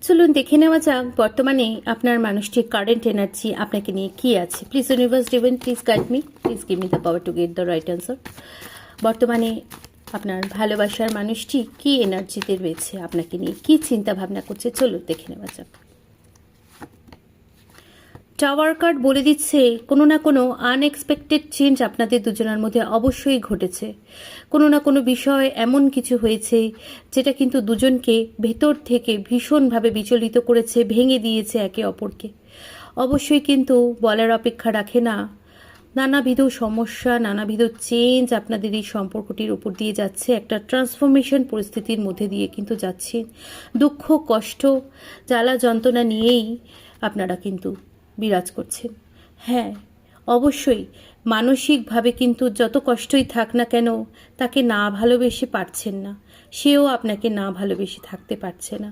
চলুন দেখে নেওয়া যাক বর্তমানে আপনার মানুষটির কারেন্ট এনার্জি আপনাকে নিয়ে কি আছে। Please universe divine, please guide me, please give me the power to get the right answer. বর্তমানে আপনার ভালোবাসার মানুষটি কি এনার্জিতে রয়েছে, আপনাকে নিয়ে কি চিন্তা ভাবনা করছে, চলুন দেখে নেওয়া যাক। টাওয়ার কার্ড বলে দিচ্ছে কোনো না কোনো আনএক্সপেক্টেড চেঞ্জ আপনাদের দুজনের মধ্যে অবশ্যই ঘটেছে। কোনো না কোনো বিষয় এমন কিছু হয়েছে যেটা কিন্তু দুজনকে ভেতর থেকে ভীষণভাবে বিচলিত করেছে, ভেঙে দিয়েছে একে অপরকে। অবশ্যই কিন্তু বলার অপেক্ষা রাখে না, নানাবিধ সমস্যা, নানাবিধ চেঞ্জ আপনাদের এই সম্পর্কটির উপর দিয়ে যাচ্ছে। একটা ট্রান্সফরমেশন পরিস্থিতির মধ্যে দিয়ে কিন্তু যাচ্ছে। দুঃখ, কষ্ট, জ্বালা যন্ত্রণা নিয়েই আপনারা কিন্তু বিরাজ করছেন। হ্যাঁ, অবশ্যই মানসিকভাবে কিন্তু যত কষ্টই থাক না কেন, তাকে না ভালোবেসে পারছেন না, সেও আপনাকে না ভালোবেসে থাকতে পারছে না।